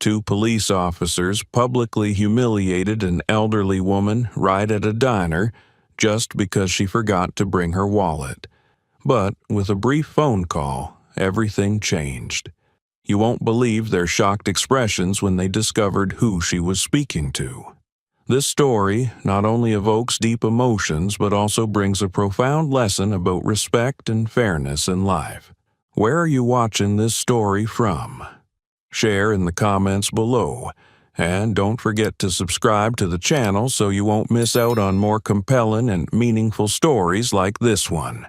Two police officers publicly humiliated an elderly woman right at a diner just because she forgot to bring her wallet. But with a brief phone call, everything changed. You won't believe their shocked expressions when they discovered who she was speaking to. This story not only evokes deep emotions but also brings a profound lesson about respect and fairness in life. Where are you watching this story from? Share in the comments below, and don't forget to subscribe to the channel so you won't miss out on more compelling and meaningful stories like this one.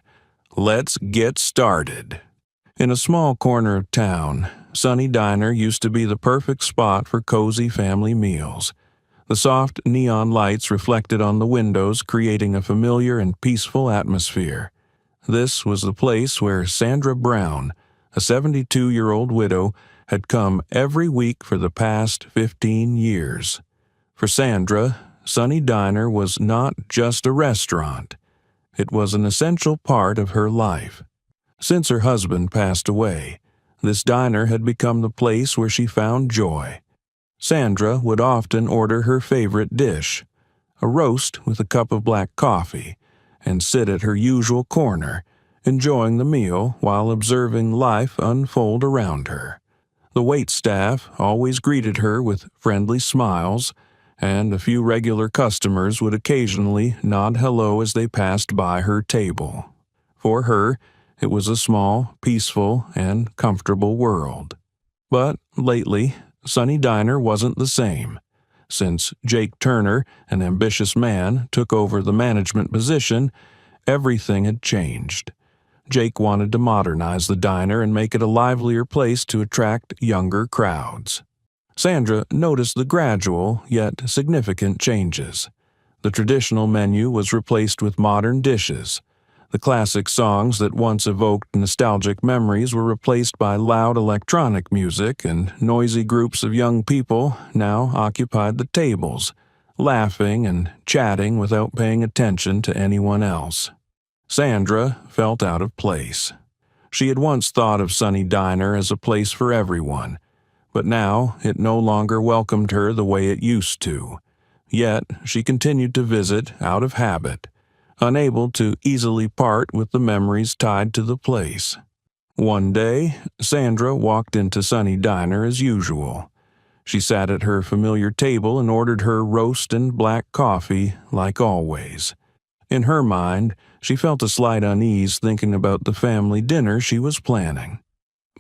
Let's get started. In a small corner of town, Sunny Diner used to be the perfect spot for cozy family meals. The soft neon lights reflected on the windows, creating a familiar and peaceful atmosphere. This was the place where Sandra Brown, a 72-year-old widow, had come every week for the past 15 years. For Sandra, Sunny Diner was not just a restaurant. It was an essential part of her life. Since her husband passed away, this diner had become the place where she found joy. Sandra would often order her favorite dish, a roast with a cup of black coffee, and sit at her usual corner, enjoying the meal while observing life unfold around her. The waitstaff always greeted her with friendly smiles, and a few regular customers would occasionally nod hello as they passed by her table. For her, it was a small, peaceful, and comfortable world. But lately, Sunny Diner wasn't the same. Since Jake Turner, an ambitious man, took over the management position, everything had changed. Jake wanted to modernize the diner and make it a livelier place to attract younger crowds. Sandra noticed the gradual yet significant changes. The traditional menu was replaced with modern dishes. The classic songs that once evoked nostalgic memories were replaced by loud electronic music, and noisy groups of young people now occupied the tables, laughing and chatting without paying attention to anyone else. Sandra felt out of place. She had once thought of Sunny Diner as a place for everyone, but now it no longer welcomed her the way it used to. Yet she continued to visit out of habit, unable to easily part with the memories tied to the place. One day, Sandra walked into Sunny Diner as usual. She sat at her familiar table and ordered her roast and black coffee like always. In her mind, she felt a slight unease thinking about the family dinner she was planning.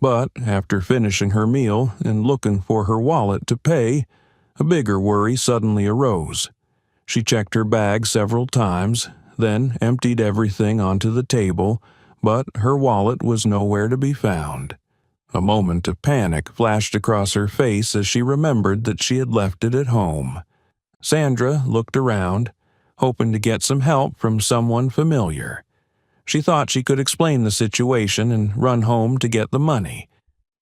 But after finishing her meal and looking for her wallet to pay, a bigger worry suddenly arose. She checked her bag several times, then emptied everything onto the table, but her wallet was nowhere to be found. A moment of panic flashed across her face as she remembered that she had left it at home. Sandra looked around, hoping to get some help from someone familiar. She thought she could explain the situation and run home to get the money.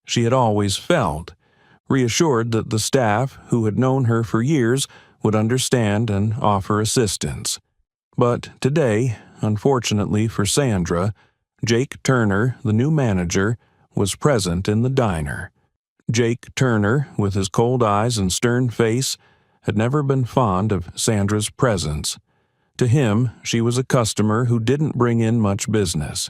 She had always felt reassured that the staff, who had known her for years, would understand and offer assistance. But today, unfortunately for Sandra, Jake Turner, the new manager, was present in the diner. Jake Turner, with his cold eyes and stern face, had never been fond of Sandra's presence. To him, she was a customer who didn't bring in much business.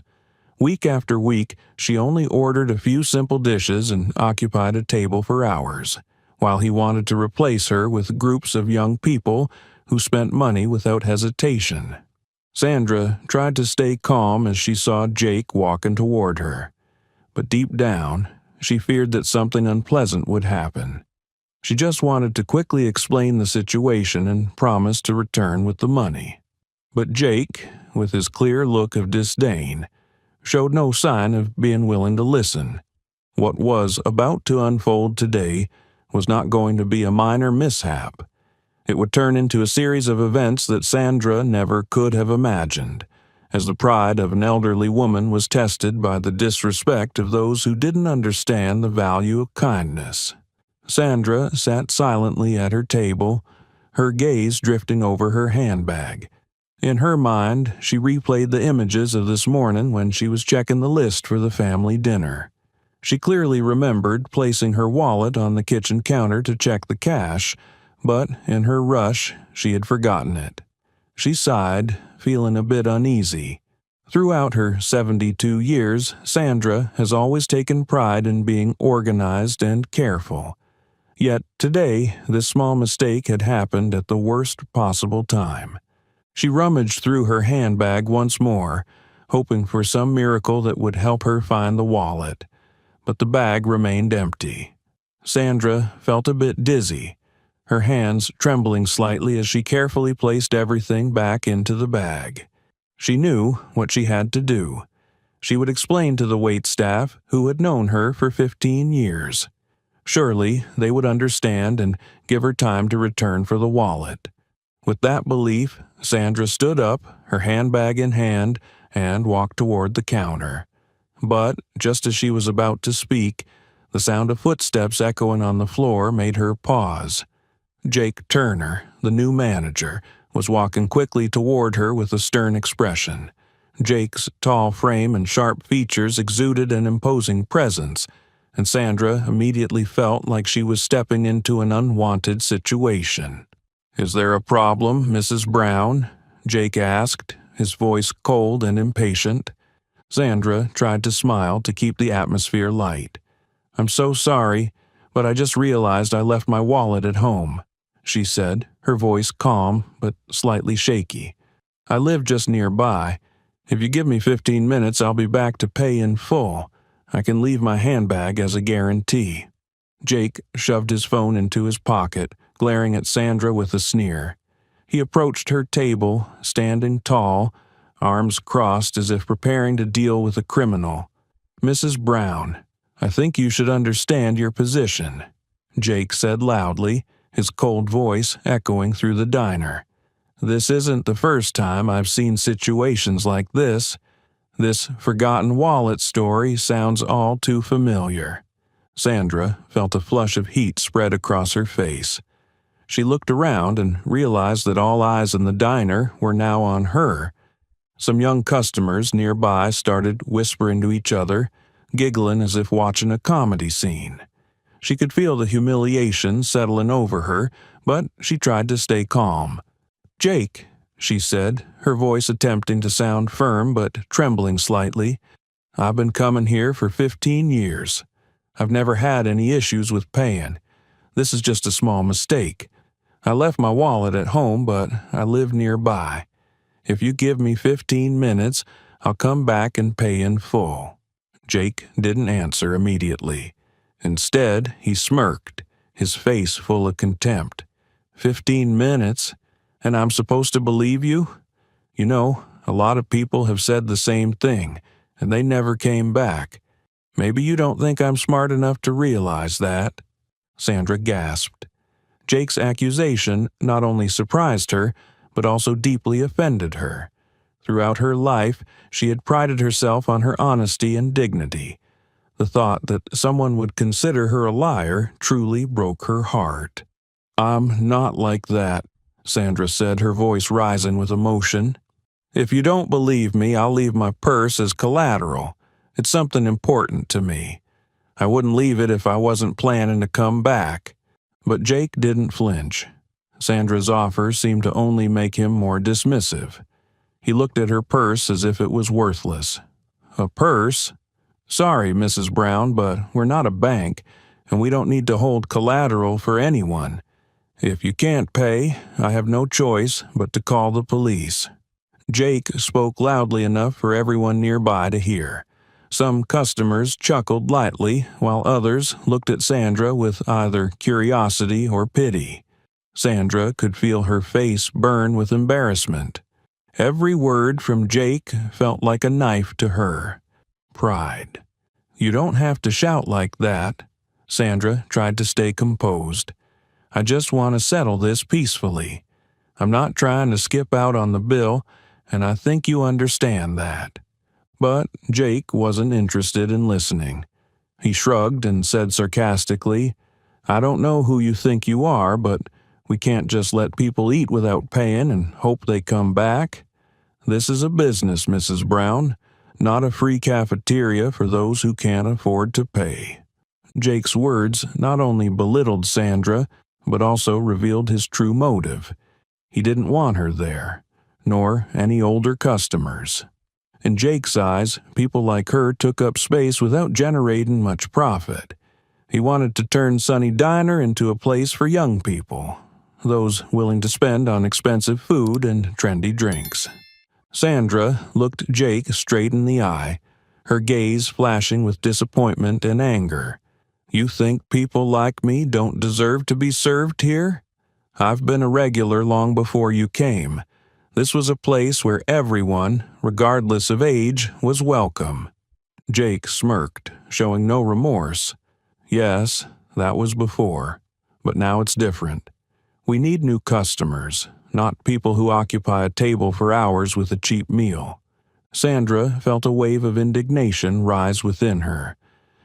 Week after week, she only ordered a few simple dishes and occupied a table for hours, while he wanted to replace her with groups of young people who spent money without hesitation. Sandra tried to stay calm as she saw Jake walking toward her, but deep down, she feared that something unpleasant would happen. She just wanted to quickly explain the situation and promise to return with the money. But Jake, with his clear look of disdain, showed no sign of being willing to listen. What was about to unfold today was not going to be a minor mishap. It would turn into a series of events that Sandra never could have imagined, as the pride of an elderly woman was tested by the disrespect of those who didn't understand the value of kindness. Sandra sat silently at her table, her gaze drifting over her handbag. In her mind, she replayed the images of this morning when she was checking the list for the family dinner. She clearly remembered placing her wallet on the kitchen counter to check the cash, but in her rush, she had forgotten it. She sighed, feeling a bit uneasy. Throughout her 72 years, Sandra has always taken pride in being organized and careful. Yet today, this small mistake had happened at the worst possible time. She rummaged through her handbag once more, hoping for some miracle that would help her find the wallet. But the bag remained empty. Sandra felt a bit dizzy, her hands trembling slightly as she carefully placed everything back into the bag. She knew what she had to do. She would explain to the waitstaff, who had known her for 15 years. Surely they would understand and give her time to return for the wallet. With that belief, Sandra stood up, her handbag in hand, and walked toward the counter. But just as she was about to speak, the sound of footsteps echoing on the floor made her pause. Jake Turner, the new manager, was walking quickly toward her with a stern expression. Jake's tall frame and sharp features exuded an imposing presence, and Sandra immediately felt like she was stepping into an unwanted situation. "Is there a problem, Mrs. Brown?" Jake asked, his voice cold and impatient. Sandra tried to smile to keep the atmosphere light. "I'm so sorry, but I just realized I left my wallet at home," she said, her voice calm but slightly shaky. "I live just nearby. If you give me 15 minutes, I'll be back to pay in full. I can leave my handbag as a guarantee." Jake shoved his phone into his pocket, glaring at Sandra with a sneer. He approached her table, standing tall, arms crossed as if preparing to deal with a criminal. "Mrs. Brown, I think you should understand your position," Jake said loudly, his cold voice echoing through the diner. "This isn't the first time I've seen situations like this. This forgotten wallet story sounds all too familiar." Sandra felt a flush of heat spread across her face. She looked around and realized that all eyes in the diner were now on her. Some young customers nearby started whispering to each other, giggling as if watching a comedy scene. She could feel the humiliation settling over her, but she tried to stay calm. "Jake," she said, her voice attempting to sound firm but trembling slightly, "I've been coming here for 15 years. I've never had any issues with paying. This is just a small mistake. I left my wallet at home, but I live nearby. If you give me 15 minutes, I'll come back and pay in full." Jake didn't answer immediately. Instead, he smirked, his face full of contempt. 15 minutes? And I'm supposed to believe you? You know, a lot of people have said the same thing, and they never came back. Maybe you don't think I'm smart enough to realize that." Sandra gasped. Jake's accusation not only surprised her, but also deeply offended her. Throughout her life, she had prided herself on her honesty and dignity. The thought that someone would consider her a liar truly broke her heart. "I'm not like that," Sandra said, her voice rising with emotion. "If you don't believe me, I'll leave my purse as collateral. It's something important to me. I wouldn't leave it if I wasn't planning to come back." But Jake didn't flinch. Sandra's offer seemed to only make him more dismissive. He looked at her purse as if it was worthless. "A purse? Sorry, Mrs. Brown, but we're not a bank, and we don't need to hold collateral for anyone. If you can't pay, I have no choice but to call the police." Jake spoke loudly enough for everyone nearby to hear. Some customers chuckled lightly, while others looked at Sandra with either curiosity or pity. Sandra could feel her face burn with embarrassment. Every word from Jake felt like a knife to her. Pride. "You don't have to shout like that." Sandra tried to stay composed. "I just want to settle this peacefully. I'm not trying to skip out on the bill, and I think you understand that." But Jake wasn't interested in listening. He shrugged and said sarcastically, "I don't know who you think you are, but we can't just let people eat without paying and hope they come back. This is a business, Mrs. Brown, not a free cafeteria for those who can't afford to pay. Jake's words not only belittled Sandra, but also revealed his true motive. He didn't want her there, nor any older customers. In Jake's eyes, people like her took up space without generating much profit. He wanted to turn Sunny Diner into a place for young people, those willing to spend on expensive food and trendy drinks. Sandra looked Jake straight in the eye, her gaze flashing with disappointment and anger. "You think people like me don't deserve to be served here? I've been a regular long before you came. This was a place where everyone, regardless of age, was welcome." Jake smirked, showing no remorse. "Yes, that was before, but now it's different. We need new customers, not people who occupy a table for hours with a cheap meal." Sandra felt a wave of indignation rise within her.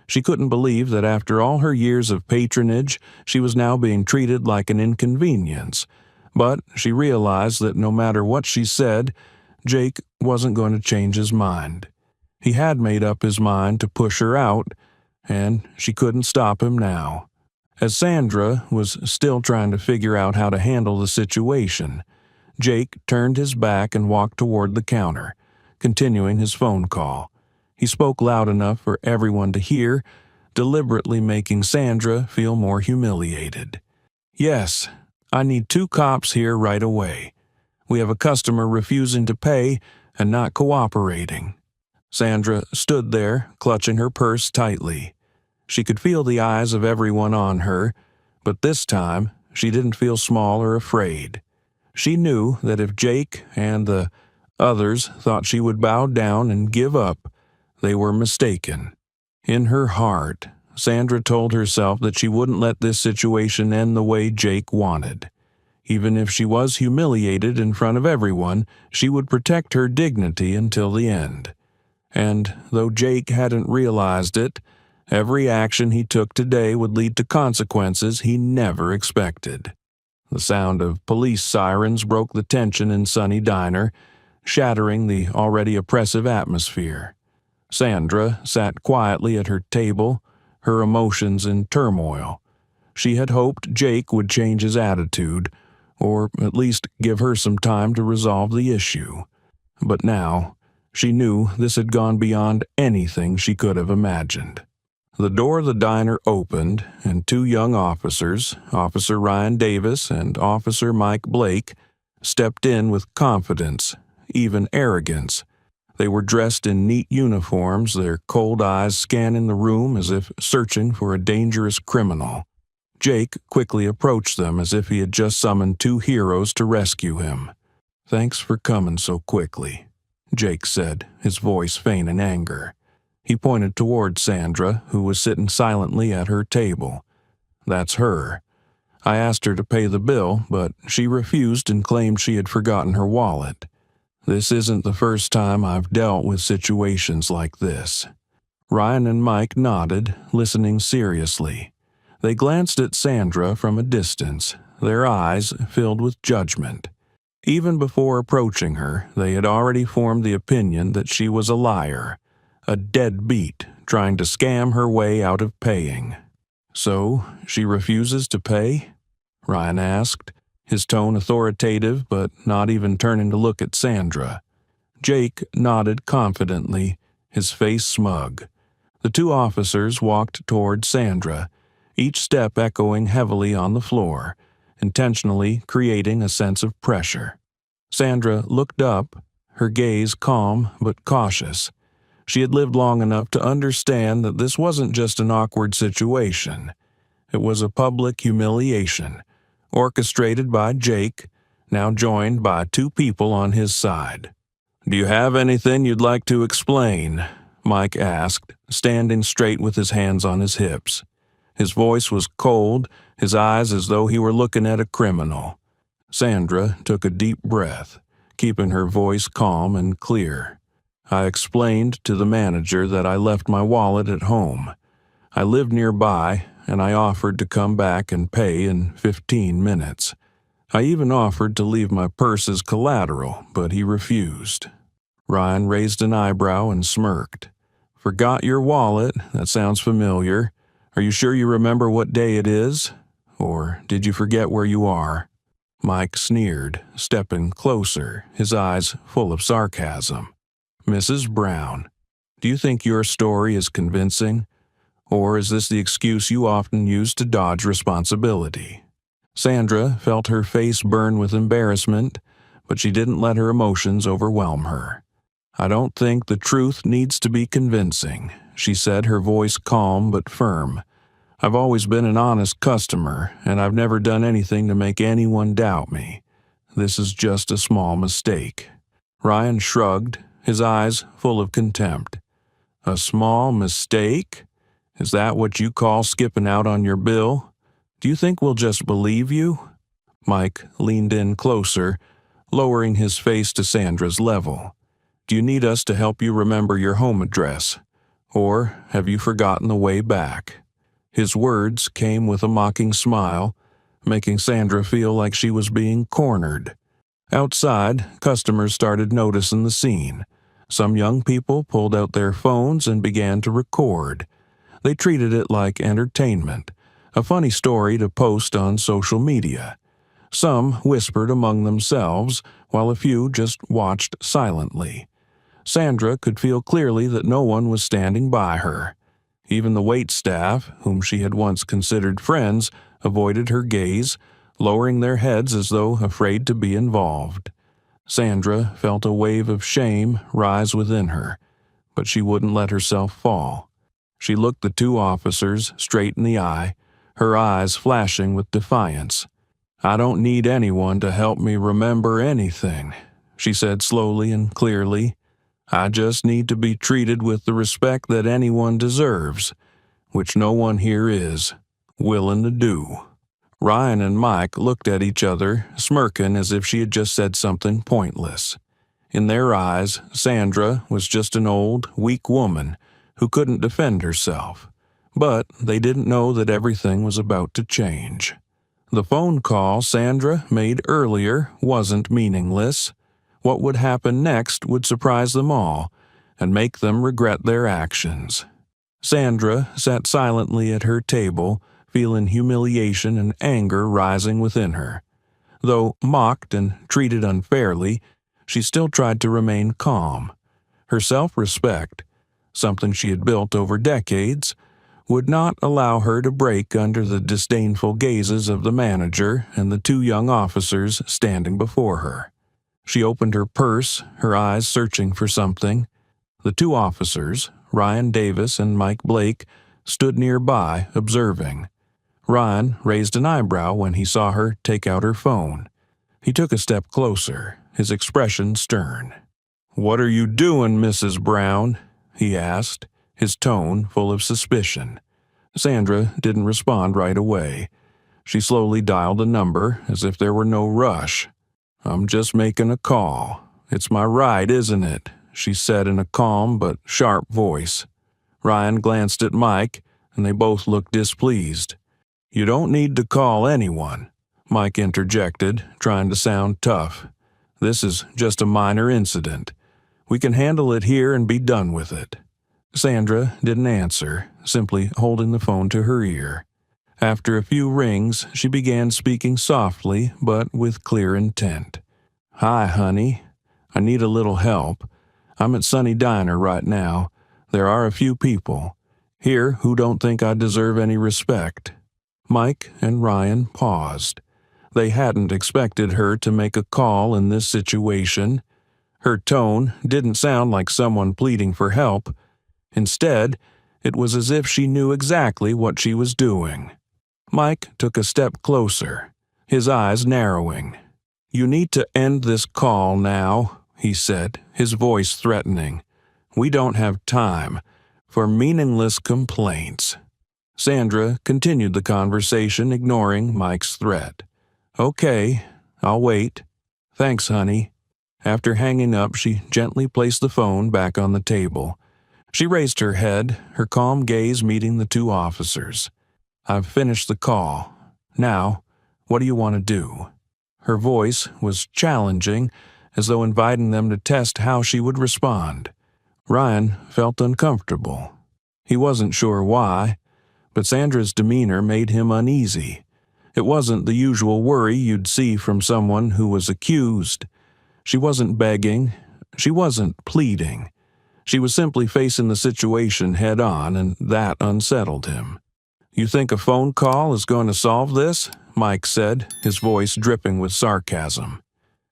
She couldn't believe that after all her years of patronage, she was now being treated like an inconvenience. But she realized that no matter what she said, Jake wasn't going to change his mind. He had made up his mind to push her out, and she couldn't stop him now. As Sandra was still trying to figure out how to handle the situation, Jake turned his back and walked toward the counter, continuing his phone call. He spoke loud enough for everyone to hear, deliberately making Sandra feel more humiliated. "Yes, I need 2 cops here right away. We have a customer refusing to pay and not cooperating." Sandra stood there, clutching her purse tightly. She could feel the eyes of everyone on her, but this time she didn't feel small or afraid. She knew that if Jake and the others thought she would bow down and give up, they were mistaken. In her heart, Sandra told herself that she wouldn't let this situation end the way Jake wanted. Even if she was humiliated in front of everyone, she would protect her dignity until the end. And though Jake hadn't realized it, every action he took today would lead to consequences he never expected. The sound of police sirens broke the tension in Sunny Diner, shattering the already oppressive atmosphere. Sandra sat quietly at her table, her emotions in turmoil. She had hoped Jake would change his attitude, or at least give her some time to resolve the issue. But now, she knew this had gone beyond anything she could have imagined. The door of the diner opened, and 2 young officers, Officer Ryan Davis and Officer Mike Blake, stepped in with confidence, even arrogance. They were dressed in neat uniforms, their cold eyes scanning the room as if searching for a dangerous criminal. Jake quickly approached them as if he had just summoned 2 heroes to rescue him. "Thanks for coming so quickly," Jake said, his voice faint in anger. He pointed toward Sandra, who was sitting silently at her table. "That's her. I asked her to pay the bill, but she refused and claimed she had forgotten her wallet. This isn't the first time I've dealt with situations like this." Ryan and Mike nodded, listening seriously. They glanced at Sandra from a distance, their eyes filled with judgment. Even before approaching her, they had already formed the opinion that she was a liar, a deadbeat trying to scam her way out of paying. "So, she refuses to pay?" Ryan asked, his tone authoritative but not even turning to look at Sandra. Jake nodded confidently, his face smug. The 2 officers walked toward Sandra, each step echoing heavily on the floor, intentionally creating a sense of pressure. Sandra looked up, her gaze calm but cautious. She had lived long enough to understand that this wasn't just an awkward situation. It was a public humiliation, orchestrated by Jake, now joined by 2 people on his side. "Do you have anything you'd like to explain?" Mike asked, standing straight with his hands on his hips. His voice was cold, his eyes as though he were looking at a criminal. Sandra took a deep breath, keeping her voice calm and clear. "I explained to the manager that I left my wallet at home. I lived nearby, and I offered to come back and pay in 15 minutes. I even offered to leave my purse as collateral, but he refused." Ryan raised an eyebrow and smirked. Forgot your wallet? That sounds familiar. Are you sure you remember what day it is? Or did you forget where you are? Mike sneered, stepping closer, his eyes full of sarcasm. Mrs. Brown, do you think your story is convincing? Or is this the excuse you often use to dodge responsibility? Sandra felt her face burn with embarrassment, but she didn't let her emotions overwhelm her. I don't think the truth needs to be convincing, she said, her voice calm but firm. I've always been an honest customer, and I've never done anything to make anyone doubt me. This is just a small mistake. Ryan shrugged, his eyes full of contempt. A small mistake? Is that what you call skipping out on your bill? Do you think we'll just believe you? Mike leaned in closer, lowering his face to Sandra's level. Do you need us to help you remember your home address? Or have you forgotten the way back? His words came with a mocking smile, making Sandra feel like she was being cornered. Outside, customers started noticing the scene. Some young people pulled out their phones and began to record. They treated it like entertainment, a funny story to post on social media. Some whispered among themselves, while a few just watched silently. Sandra could feel clearly that no one was standing by her. Even the wait staff, whom she had once considered friends, avoided her gaze, lowering their heads as though afraid to be involved. Sandra felt a wave of shame rise within her, but she wouldn't let herself fall. She looked the two officers straight in the eye, her eyes flashing with defiance. I don't need anyone to help me remember anything, she said slowly and clearly. I just need to be treated with the respect that anyone deserves, which no one here is willing to do. Ryan and Mike looked at each other, smirking as if she had just said something pointless. In their eyes, Sandra was just an old, weak woman who couldn't defend herself. But they didn't know that everything was about to change. The phone call Sandra made earlier wasn't meaningless. What would happen next would surprise them all and make them regret their actions. Sandra sat silently at her table, feeling humiliation and anger rising within her. Though mocked and treated unfairly, she still tried to remain calm. Her self-respect, something she had built over decades, would not allow her to break under the disdainful gazes of the manager and the two young officers standing before her. She opened her purse, her eyes searching for something. The two officers, Ryan Davis and Mike Blake, stood nearby, observing. Ryan raised an eyebrow when he saw her take out her phone. He took a step closer, his expression stern. "What are you doing, Mrs. Brown?" he asked, his tone full of suspicion. Sandra didn't respond right away. She slowly dialed a number as if there were no rush. "I'm just making a call. It's my right, isn't it?" she said in a calm but sharp voice. Ryan glanced at Mike, and they both looked displeased. "You don't need to call anyone," Mike interjected, trying to sound tough. "This is just a minor incident. We can handle it here and be done with it." Sandra didn't answer, simply holding the phone to her ear. After a few rings, she began speaking softly but with clear intent. "Hi, honey. I need a little help. I'm at Sunny Diner right now. There are a few people here who don't think I deserve any respect." Mike and Ryan paused. They hadn't expected her to make a call in this situation. Her tone didn't sound like someone pleading for help. Instead, it was as if she knew exactly what she was doing. Mike took a step closer, his eyes narrowing. "You need to end this call now," he said, his voice threatening. "We don't have time for meaningless complaints." Sandra continued the conversation, ignoring Mike's threat. "Okay, I'll wait. Thanks, honey." After hanging up, she gently placed the phone back on the table. She raised her head, her calm gaze meeting the two officers. "I've finished the call. Now, what do you want to do?" Her voice was challenging, as though inviting them to test how she would respond. Ryan felt uncomfortable. He wasn't sure why, but Sandra's demeanor made him uneasy. It wasn't the usual worry you'd see from someone who was accused. She wasn't begging. She wasn't pleading. She was simply facing the situation head-on, and that unsettled him. "You think a phone call is going to solve this?" Mike said, his voice dripping with sarcasm.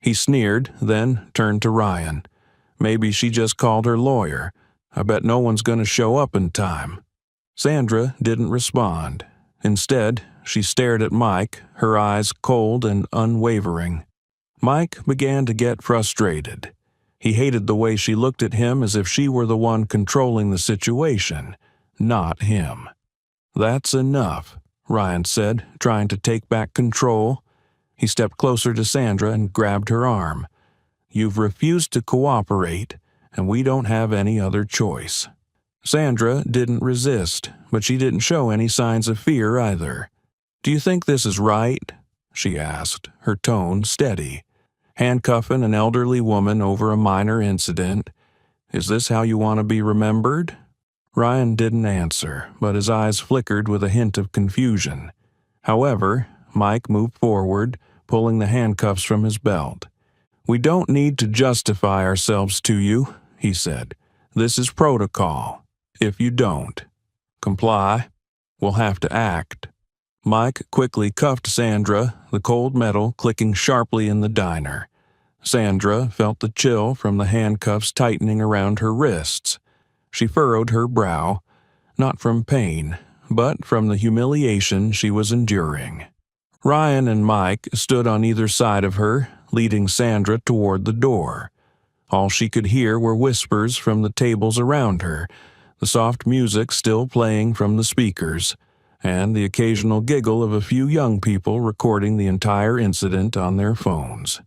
He sneered, then turned to Ryan. "Maybe she just called her lawyer. I bet no one's going to show up in time." Sandra didn't respond. Instead, she stared at Mike, her eyes cold and unwavering. Mike began to get frustrated. He hated the way she looked at him as if she were the one controlling the situation, not him. "That's enough," Ryan said, trying to take back control. He stepped closer to Sandra and grabbed her arm. "You've refused to cooperate, and we don't have any other choice." Sandra didn't resist, but she didn't show any signs of fear either. "Do you think this is right?" she asked, her tone steady. "Handcuffing an elderly woman over a minor incident. Is this how you want to be remembered?" Ryan didn't answer, but his eyes flickered with a hint of confusion. However, Mike moved forward, pulling the handcuffs from his belt. "We don't need to justify ourselves to you," he said. "This is protocol. If you don't comply, we'll have to act." Mike quickly cuffed Sandra, the cold metal clicking sharply in the diner. Sandra felt the chill from the handcuffs tightening around her wrists. She furrowed her brow, not from pain, but from the humiliation she was enduring. Ryan and Mike stood on either side of her, leading Sandra toward the door. All she could hear were whispers from the tables around her, the soft music still playing from the speakers, and the occasional giggle of a few young people recording the entire incident on their phones.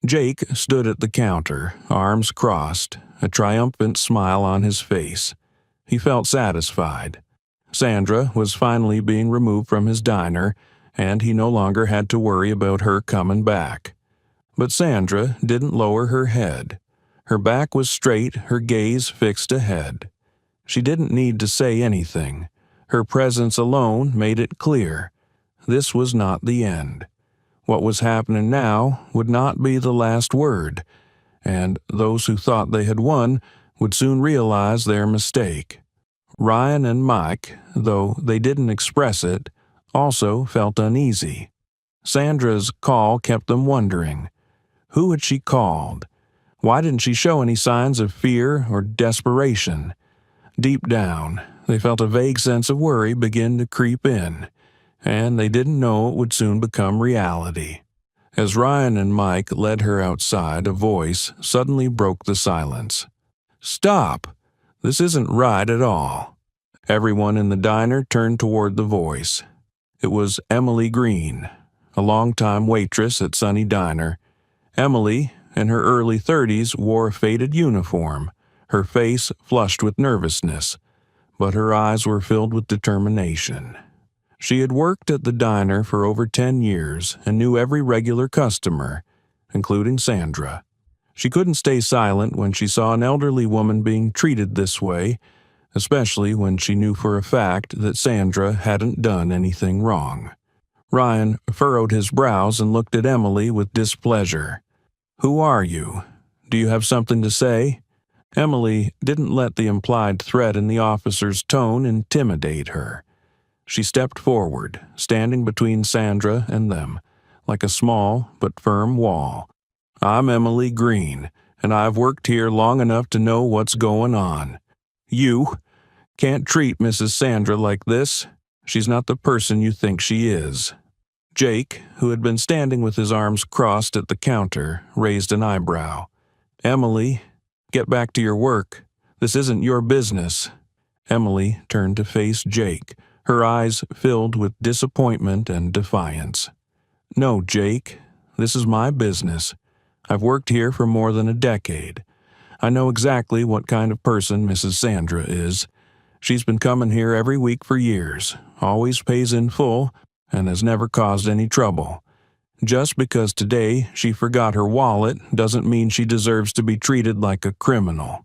Jake stood at the counter, arms crossed, a triumphant smile on his face. He felt satisfied. Sandra was finally being removed from his diner, and he no longer had to worry about her coming back. But Sandra didn't lower her head. Her back was straight, her gaze fixed ahead. She didn't need to say anything. Her presence alone made it clear. This was not the end. What was happening now would not be the last word, and those who thought they had won would soon realize their mistake. Ryan and Mike, though they didn't express it, also felt uneasy. Sandra's call kept them wondering. Who had she called? Why didn't she show any signs of fear or desperation? Deep down, they felt a vague sense of worry begin to creep in, and they didn't know it would soon become reality. As Ryan and Mike led her outside, a voice suddenly broke the silence. "Stop! This isn't right at all." Everyone in the diner turned toward the voice. It was Emily Green, a longtime waitress at Sunny Diner. Emily, in her early 30s, wore a faded uniform, her face flushed with nervousness, but her eyes were filled with determination. She had worked at the diner for over 10 years and knew every regular customer, including Sandra. She couldn't stay silent when she saw an elderly woman being treated this way, especially when she knew for a fact that Sandra hadn't done anything wrong. Ryan furrowed his brows and looked at Emily with displeasure. "Who are you? Do you have something to say?" Emily didn't let the implied threat in the officer's tone intimidate her. She stepped forward, standing between Sandra and them, like a small but firm wall. "I'm Emily Green, and I've worked here long enough to know what's going on. You can't treat Mrs. Sandra like this. She's not the person you think she is." Jake, who had been standing with his arms crossed at the counter, raised an eyebrow. "Emily, get back to your work. This isn't your business." Emily turned to face Jake, her eyes filled with disappointment and defiance. "No, Jake, this is my business. I've worked here for more than a decade. I know exactly what kind of person Mrs. Sandra is. She's been coming here every week for years, always pays in full, and has never caused any trouble. Just because today she forgot her wallet doesn't mean she deserves to be treated like a criminal.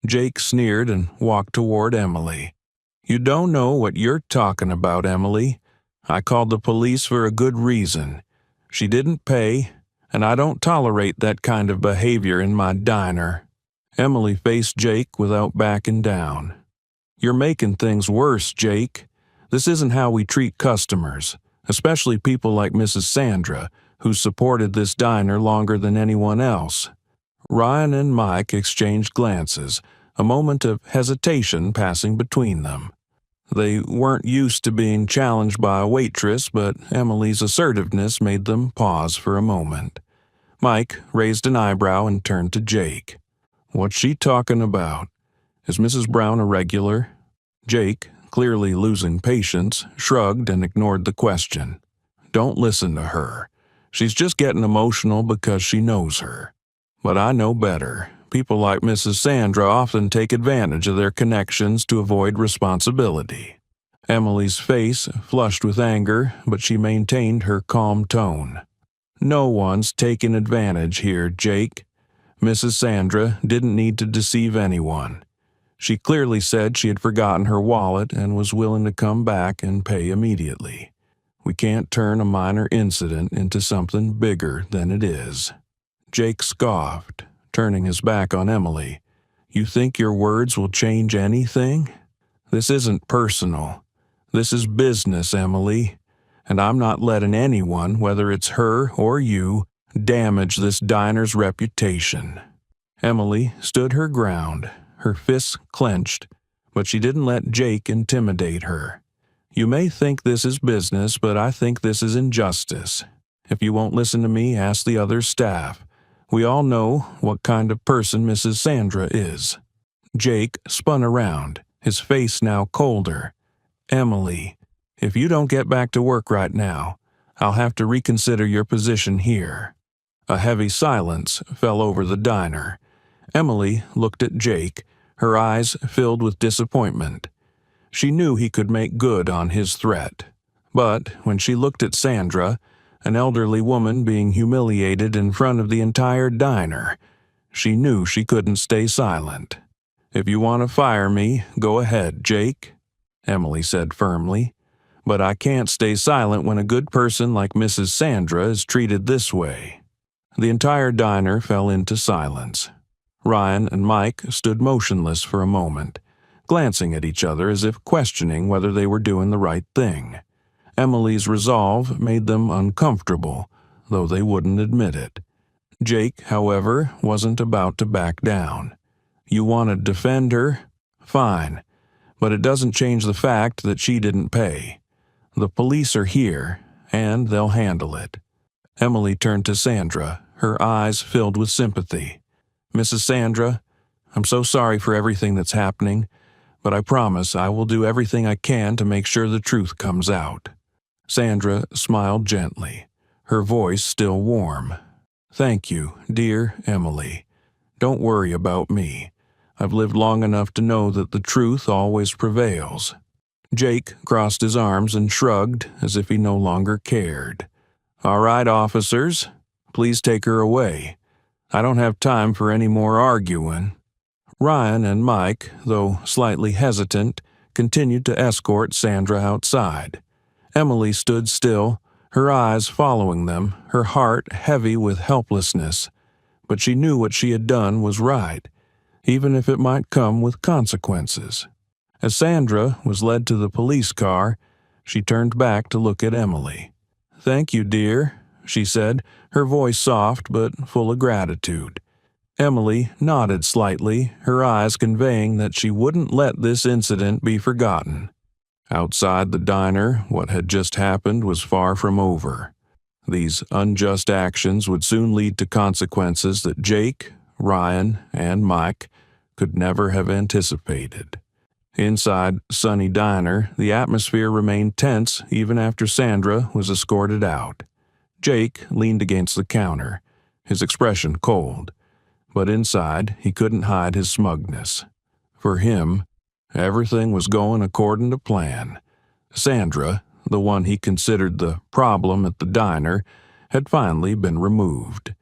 Jake sneered and walked toward Emily. You don't know what you're talking about, Emily. I called the police for a good reason. She didn't pay, and I don't tolerate that kind of behavior in my diner. Emily faced Jake without backing down. You're making things worse, Jake. This isn't how we treat customers, especially people like Mrs. Sandra, who supported this diner longer than anyone else. Ryan and Mike exchanged glances, a moment of hesitation passing between them. They weren't used to being challenged by a waitress, but Emily's assertiveness made them pause for a moment. Mike raised an eyebrow and turned to Jake. What's she talking about? Is Mrs. Brown a regular? Jake, clearly losing patience, shrugged and ignored the question. Don't listen to her. She's just getting emotional because she knows her. But I know better. People like Mrs. Sandra often take advantage of their connections to avoid responsibility. Emily's face flushed with anger, but she maintained her calm tone. No one's taking advantage here, Jake. Mrs. Sandra didn't need to deceive anyone. She clearly said she had forgotten her wallet and was willing to come back and pay immediately. We can't turn a minor incident into something bigger than it is. Jake scoffed, turning his back on Emily. You think your words will change anything? This isn't personal. This is business, Emily. And I'm not letting anyone, whether it's her or you, damage this diner's reputation. Emily stood her ground, her fists clenched, but she didn't let Jake intimidate her. You may think this is business, but I think this is injustice. If you won't listen to me, ask the other staff. We all know what kind of person Mrs. Sandra is. Jake spun around, his face now colder. Emily, if you don't get back to work right now, I'll have to reconsider your position here. A heavy silence fell over the diner. Emily looked at Jake, her eyes filled with disappointment. She knew he could make good on his threat. But when she looked at Sandra, an elderly woman being humiliated in front of the entire diner, she knew she couldn't stay silent. If you want to fire me, go ahead, Jake, Emily said firmly. But I can't stay silent when a good person like Mrs. Sandra is treated this way. The entire diner fell into silence. Ryan and Mike stood motionless for a moment, glancing at each other as if questioning whether they were doing the right thing. Emily's resolve made them uncomfortable, though they wouldn't admit it. Jake, however, wasn't about to back down. You want to defend her? Fine, but it doesn't change the fact that she didn't pay. The police are here, and they'll handle it. Emily turned to Sandra, her eyes filled with sympathy. Mrs. Sandra, I'm so sorry for everything that's happening, but I promise I will do everything I can to make sure the truth comes out. Sandra smiled gently, her voice still warm. Thank you, dear Emily. Don't worry about me. I've lived long enough to know that the truth always prevails. Jake crossed his arms and shrugged as if he no longer cared. All right, officers, please take her away. I don't have time for any more arguing. Ryan and Mike, though slightly hesitant, continued to escort Sandra outside. Emily stood still, her eyes following them, her heart heavy with helplessness. But she knew what she had done was right, even if it might come with consequences. As Sandra was led to the police car, she turned back to look at Emily. Thank you, dear, she said, her voice soft but full of gratitude. Emily nodded slightly, her eyes conveying that she wouldn't let this incident be forgotten. Outside the diner, what had just happened was far from over. These unjust actions would soon lead to consequences that Jake, Ryan, and Mike could never have anticipated. Inside Sunny Diner, the atmosphere remained tense even after Sandra was escorted out. Jake leaned against the counter, his expression cold. But inside, he couldn't hide his smugness. For him, everything was going according to plan. Sandra, the one he considered the problem at the diner, had finally been removed.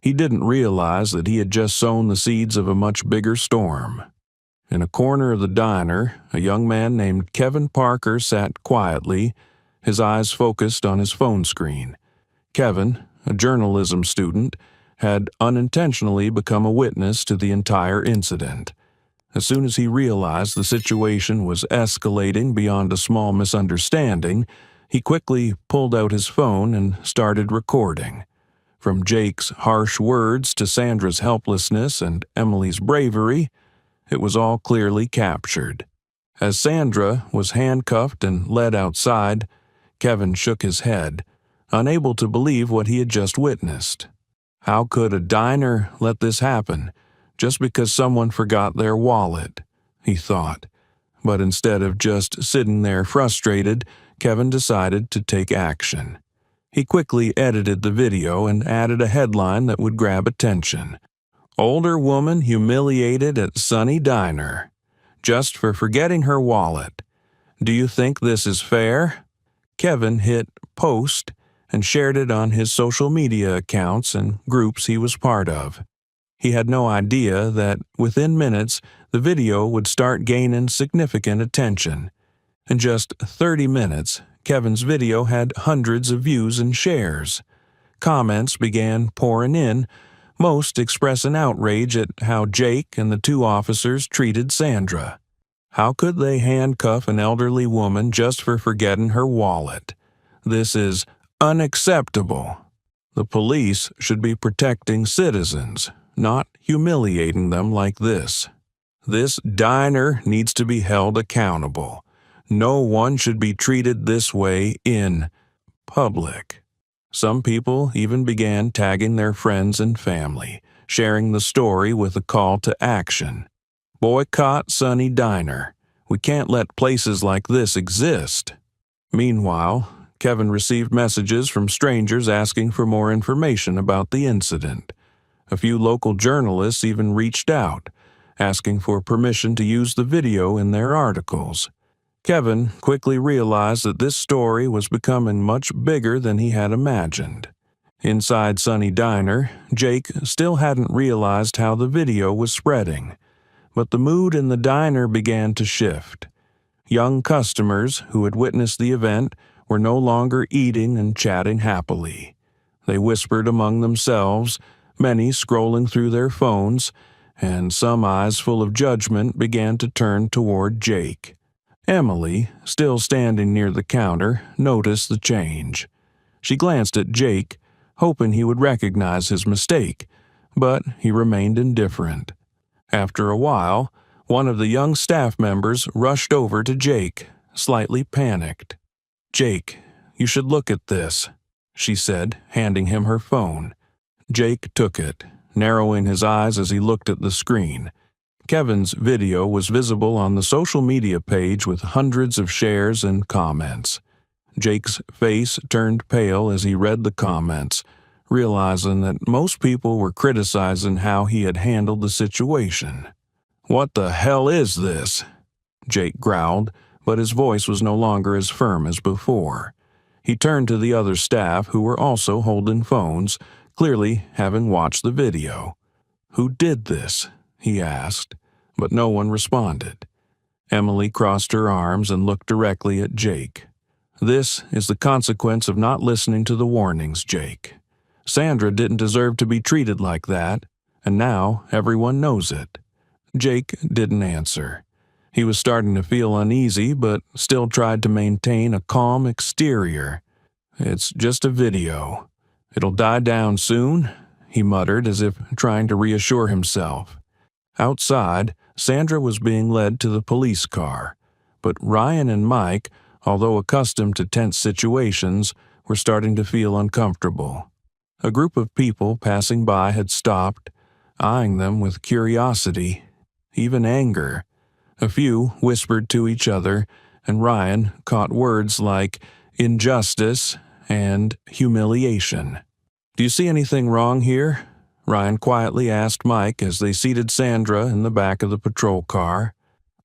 He didn't realize that he had just sown the seeds of a much bigger storm. In a corner of the diner, a young man named Kevin Parker sat quietly, his eyes focused on his phone screen. Kevin, a journalism student, had unintentionally become a witness to the entire incident. As soon as he realized the situation was escalating beyond a small misunderstanding, he quickly pulled out his phone and started recording. From Jake's harsh words to Sandra's helplessness and Emily's bravery, it was all clearly captured. As Sandra was handcuffed and led outside, Kevin shook his head, unable to believe what he had just witnessed. How could a diner let this happen just because someone forgot their wallet, he thought. But instead of just sitting there frustrated, Kevin decided to take action. He quickly edited the video and added a headline that would grab attention. "Older woman humiliated at Sunny Diner, just for forgetting her wallet. Do you think this is fair?" Kevin hit post and shared it on his social media accounts and groups he was part of. He had no idea that within minutes the video would start gaining significant attention. In just 30 minutes, Kevin's video had hundreds of views and shares. Comments began pouring in, most expressing outrage at how Jake and the two officers treated Sandra. How could they handcuff an elderly woman just for forgetting her wallet? This is unacceptable. The police should be protecting citizens, not humiliating them like this. This diner needs to be held accountable. No one should be treated this way in public. Some people even began tagging their friends and family, sharing the story with a call to action. Boycott Sunny Diner. We can't let places like this exist. Meanwhile, Kevin received messages from strangers asking for more information about the incident. A few local journalists even reached out, asking for permission to use the video in their articles. Kevin quickly realized that this story was becoming much bigger than he had imagined. Inside Sunny Diner, Jake still hadn't realized how the video was spreading, but the mood in the diner began to shift. Young customers who had witnessed the event were no longer eating and chatting happily. They whispered among themselves, many scrolling through their phones, and some eyes full of judgment began to turn toward Jake. Emily, still standing near the counter, noticed the change. She glanced at Jake, hoping he would recognize his mistake, but he remained indifferent. After a while, one of the young staff members rushed over to Jake, slightly panicked. "Jake, you should look at this," she said, handing him her phone. Jake took it, narrowing his eyes as he looked at the screen. Kevin's video was visible on the social media page with hundreds of shares and comments. Jake's face turned pale as he read the comments, realizing that most people were criticizing how he had handled the situation. "What the hell is this?" Jake growled, but his voice was no longer as firm as before. He turned to the other staff who were also holding phones, clearly having watched the video. "Who did this?" he asked, but no one responded. Emily crossed her arms and looked directly at Jake. "This is the consequence of not listening to the warnings, Jake. Sandra didn't deserve to be treated like that, and now everyone knows it." Jake didn't answer. He was starting to feel uneasy, but still tried to maintain a calm exterior. "It's just a video. It'll die down soon," he muttered as if trying to reassure himself. Outside, Sandra was being led to the police car, but Ryan and Mike, although accustomed to tense situations, were starting to feel uncomfortable. A group of people passing by had stopped, eyeing them with curiosity, even anger. A few whispered to each other, and Ryan caught words like injustice and humiliation. "Do you see anything wrong here?" Ryan quietly asked Mike as they seated Sandra in the back of the patrol car.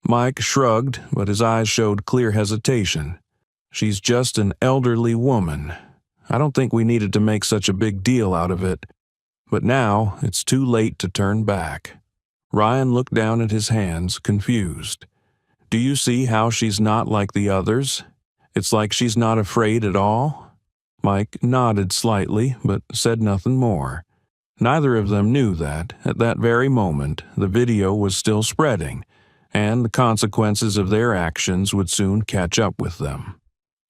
Mike shrugged, but his eyes showed clear hesitation. "She's just an elderly woman. I don't think we needed to make such a big deal out of it, but now it's too late to turn back." Ryan looked down at his hands, confused. "Do you see how she's not like the others? It's like she's not afraid at all?" Mike nodded slightly, but said nothing more. Neither of them knew that, at that very moment, the video was still spreading, and the consequences of their actions would soon catch up with them.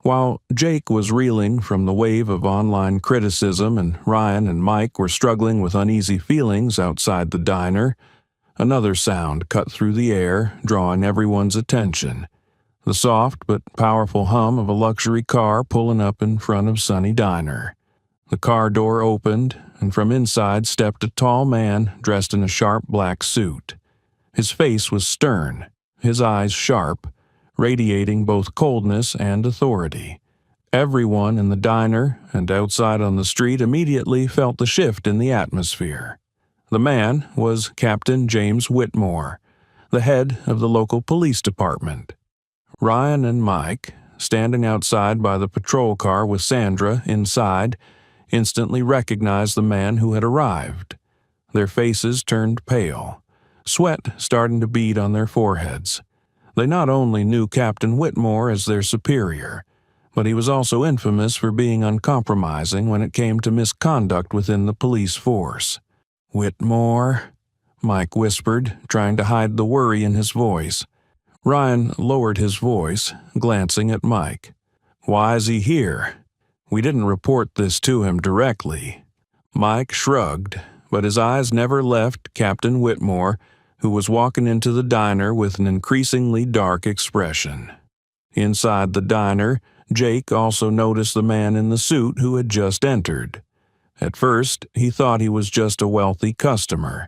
While Jake was reeling from the wave of online criticism and Ryan and Mike were struggling with uneasy feelings outside the diner, another sound cut through the air, drawing everyone's attention. The soft but powerful hum of a luxury car pulling up in front of Sunny Diner. The car door opened, and from inside stepped a tall man dressed in a sharp black suit. His face was stern, his eyes sharp, radiating both coldness and authority. Everyone in the diner and outside on the street immediately felt the shift in the atmosphere. The man was Captain James Whitmore, the head of the local police department. Ryan and Mike, standing outside by the patrol car with Sandra inside, instantly recognized the man who had arrived. Their faces turned pale, sweat starting to bead on their foreheads. They not only knew Captain Whitmore as their superior, but he was also infamous for being uncompromising when it came to misconduct within the police force. "Whitmore?" Mike whispered, trying to hide the worry in his voice. Ryan lowered his voice, glancing at Mike. "Why is he here? We didn't report this to him directly." Mike shrugged, but his eyes never left Captain Whitmore, who was walking into the diner with an increasingly dark expression. Inside the diner, Jake also noticed the man in the suit who had just entered. At first, he thought he was just a wealthy customer,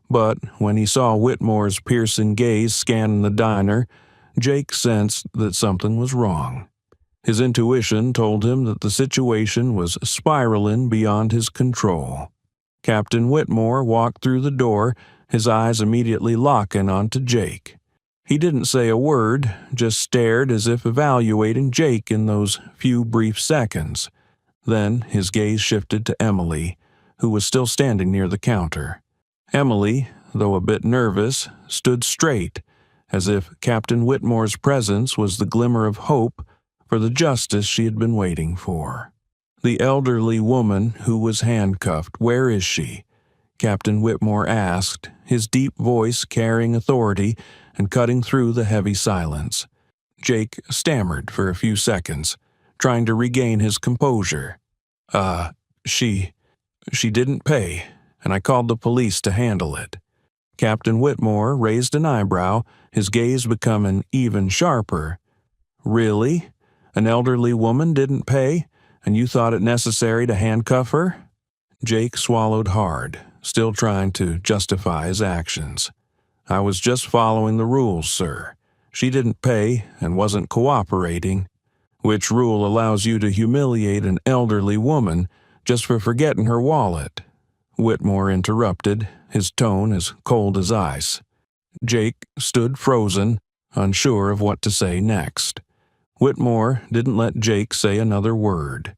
but when he saw Whitmore's piercing gaze scanning the diner, Jake sensed that something was wrong. His intuition told him that the situation was spiraling beyond his control. Captain Whitmore walked through the door, his eyes immediately locking onto Jake. He didn't say a word, just stared as if evaluating Jake in those few brief seconds. Then his gaze shifted to Emily, who was still standing near the counter. Emily, though a bit nervous, stood straight, as if Captain Whitmore's presence was the glimmer of hope for the justice she had been waiting for. "The elderly woman who was handcuffed, where is she?" Captain Whitmore asked, his deep voice carrying authority and cutting through the heavy silence. Jake stammered for a few seconds, trying to regain his composure. She didn't pay, and I called the police to handle it." Captain Whitmore raised an eyebrow, his gaze becoming even sharper. "Really? An elderly woman didn't pay, and you thought it necessary to handcuff her?" Jake swallowed hard, still trying to justify his actions. "I was just following the rules, sir. She didn't pay and wasn't cooperating." "Which rule allows you to humiliate an elderly woman just for forgetting her wallet?" Whitmore interrupted, his tone as cold as ice. Jake stood frozen, unsure of what to say next. Whitmore didn't let Jake say another word.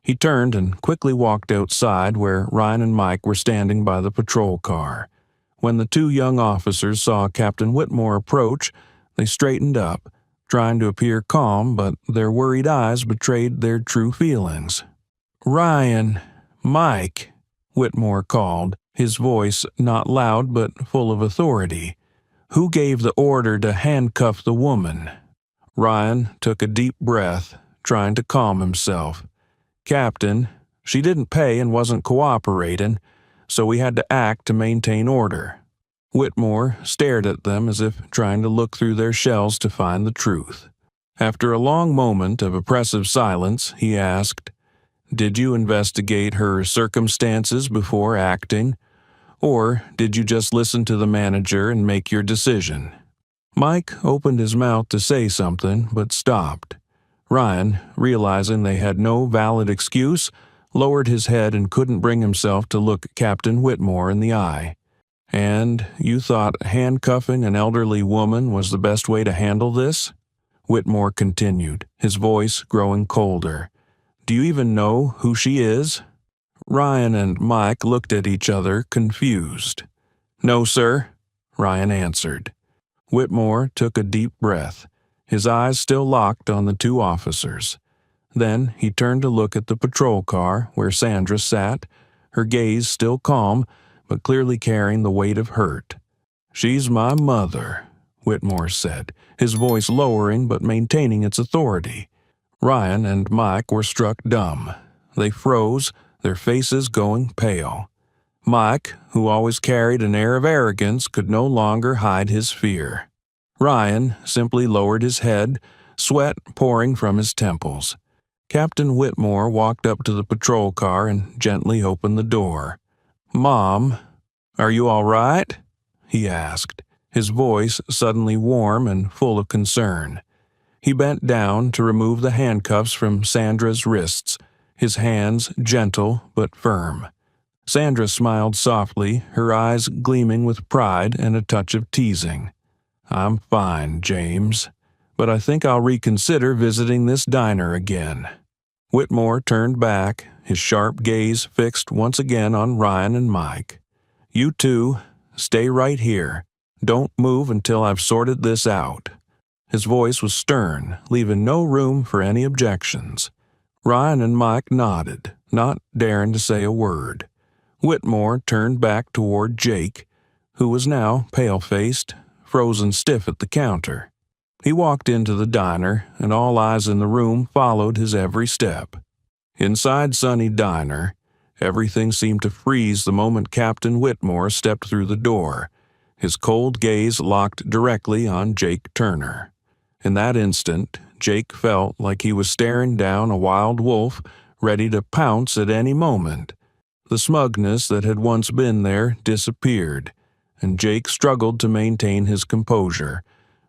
He turned and quickly walked outside where Ryan and Mike were standing by the patrol car. When the two young officers saw Captain Whitmore approach, they straightened up, trying to appear calm, but their worried eyes betrayed their true feelings. "Ryan, Mike," Whitmore called, his voice not loud but full of authority. "Who gave the order to handcuff the woman?" Ryan took a deep breath, trying to calm himself. "Captain, she didn't pay and wasn't cooperating, so we had to act to maintain order." Whitmore stared at them as if trying to look through their shells to find the truth. After a long moment of oppressive silence, he asked, "Did you investigate her circumstances before acting, or did you just listen to the manager and make your decision?" Mike opened his mouth to say something, but stopped. Ryan, realizing they had no valid excuse, lowered his head and couldn't bring himself to look Captain Whitmore in the eye. "And you thought handcuffing an elderly woman was the best way to handle this?" Whitmore continued, his voice growing colder. Do you even know who she is?" Ryan and Mike looked at each other, confused. "No, sir," Ryan answered. Whitmore took a deep breath, his eyes still locked on the two officers. Then he turned to look at the patrol car where Sandra sat, her gaze still calm, but clearly carrying the weight of hurt. "She's my mother," Whitmore said, his voice lowering but maintaining its authority. Ryan and Mike were struck dumb. They froze, their faces going pale. Mike, who always carried an air of arrogance, could no longer hide his fear. Ryan simply lowered his head, sweat pouring from his temples. Captain Whitmore walked up to the patrol car and gently opened the door. "Mom, are you all right?" he asked, his voice suddenly warm and full of concern. He bent down to remove the handcuffs from Sandra's wrists, his hands gentle but firm. Sandra smiled softly, her eyes gleaming with pride and a touch of teasing. "I'm fine, James, but I think I'll reconsider visiting this diner again." Whitmore turned back, his sharp gaze fixed once again on Ryan and Mike. "You two, stay right here. Don't move until I've sorted this out." His voice was stern, leaving no room for any objections. Ryan and Mike nodded, not daring to say a word. Whitmore turned back toward Jake, who was now pale-faced, frozen stiff at the counter. He walked into the diner, and all eyes in the room followed his every step. Inside Sunny Diner, everything seemed to freeze the moment Captain Whitmore stepped through the door, his cold gaze locked directly on Jake Turner. In that instant, Jake felt like he was staring down a wild wolf, ready to pounce at any moment. The smugness that had once been there disappeared, and Jake struggled to maintain his composure,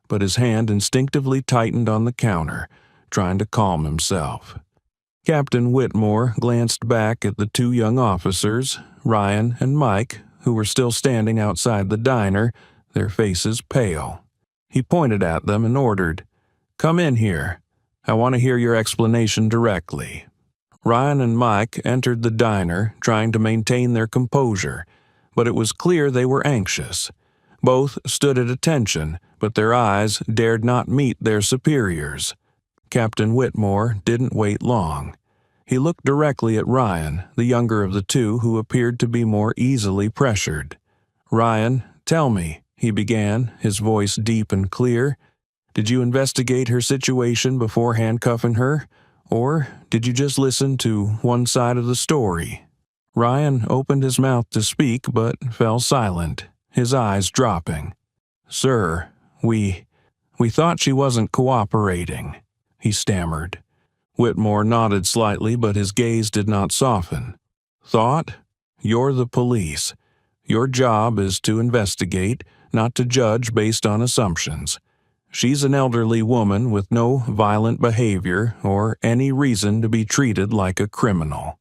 but his hand instinctively tightened on the counter, trying to calm himself. Captain Whitmore glanced back at the two young officers, Ryan and Mike, who were still standing outside the diner, their faces pale. He pointed at them and ordered, "Come in here. I want to hear your explanation directly." Ryan and Mike entered the diner, trying to maintain their composure, but it was clear they were anxious. Both stood at attention, but their eyes dared not meet their superiors. Captain Whitmore didn't wait long. He looked directly at Ryan, the younger of the two who appeared to be more easily pressured. "Ryan, tell me," he began, his voice deep and clear. "Did you investigate her situation before handcuffing her? Or did you just listen to one side of the story?" Ryan opened his mouth to speak but fell silent, his eyes dropping. "Sir, we thought she wasn't cooperating," he stammered. Whitmore nodded slightly, but his gaze did not soften. "Thought? You're the police. Your job is to investigate, not to judge based on assumptions. She's an elderly woman with no violent behavior or any reason to be treated like a criminal."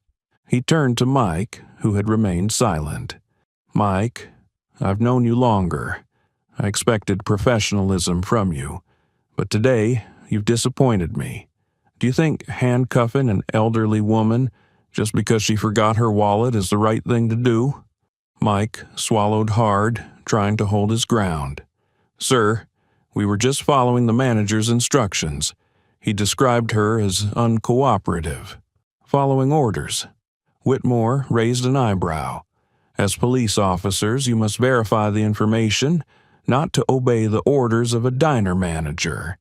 He turned to Mike, who had remained silent. "Mike, I've known you longer. I expected professionalism from you, but today you've disappointed me. Do you think handcuffing an elderly woman just because she forgot her wallet is the right thing to do?" Mike swallowed hard, trying to hold his ground. "Sir, we were just following the manager's instructions. He described her as uncooperative. Following orders." Whitmore raised an eyebrow. "As police officers, you must verify the information, not to obey the orders of a diner manager.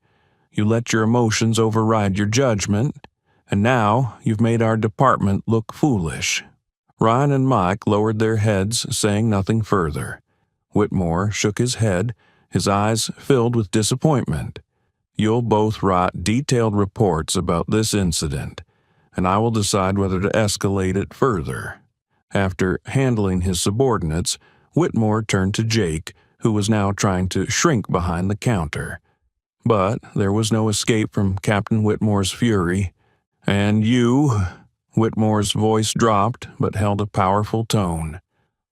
You let your emotions override your judgment, and now you've made our department look foolish." Ryan and Mike lowered their heads, saying nothing further. Whitmore shook his head, his eyes filled with disappointment. "You'll both write detailed reports about this incident, and I will decide whether to escalate it further." After handling his subordinates, Whitmore turned to Jake, who was now trying to shrink behind the counter. But there was no escape from Captain Whitmore's fury. "And you?" Whitmore's voice dropped, but held a powerful tone.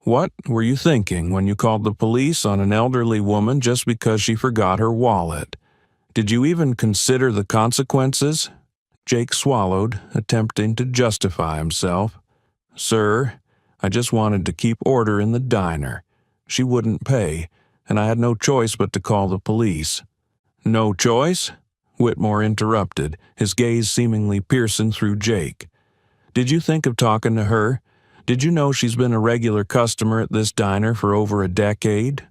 "What were you thinking when you called the police on an elderly woman just because she forgot her wallet? Did you even consider the consequences? Jake swallowed, attempting to justify himself. "Sir, I just wanted to keep order in the diner. She wouldn't pay, and I had no choice but to call the police." "No choice?" Whitmore interrupted, his gaze seemingly piercing through Jake. "Did you think of talking to her? Did you know she's been a regular customer at this diner for over a decade?"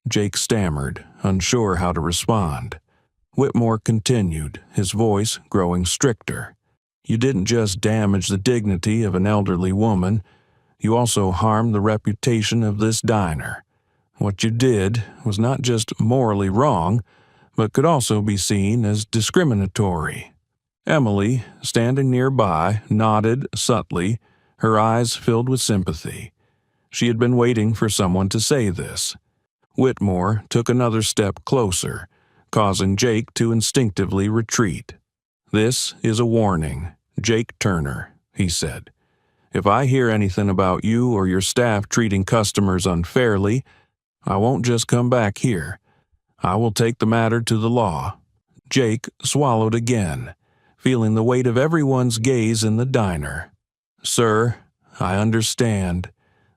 Jake stammered, unsure how to respond. Whitmore continued, his voice growing stricter. "You didn't just damage the dignity of an elderly woman, you also harmed the reputation of this diner. What you did was not just morally wrong, but could also be seen as discriminatory." Emily, standing nearby, nodded subtly, her eyes filled with sympathy. She had been waiting for someone to say this. Whitmore took another step closer, causing Jake to instinctively retreat. "This is a warning, Jake Turner," he said. "If I hear anything about you or your staff treating customers unfairly, I won't just come back here. I will take the matter to the law." Jake swallowed again, feeling the weight of everyone's gaze in the diner. "Sir, I understand.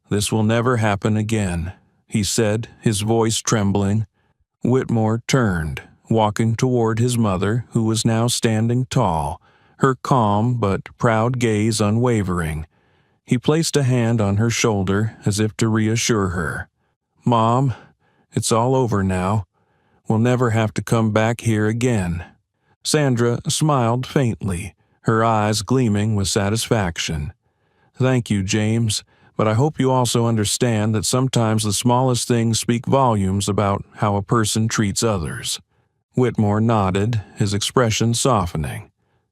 This will never happen again," he said, his voice trembling. Whitmore turned, walking toward his mother, who was now standing tall, her calm but proud gaze unwavering. He placed a hand on her shoulder as if to reassure her. "Mom, it's all over now. We'll never have to come back here again." Sandra smiled faintly, her eyes gleaming with satisfaction. "Thank you, James, but I hope you also understand that sometimes the smallest things speak volumes about how a person treats others." Whitmore nodded, his expression softening.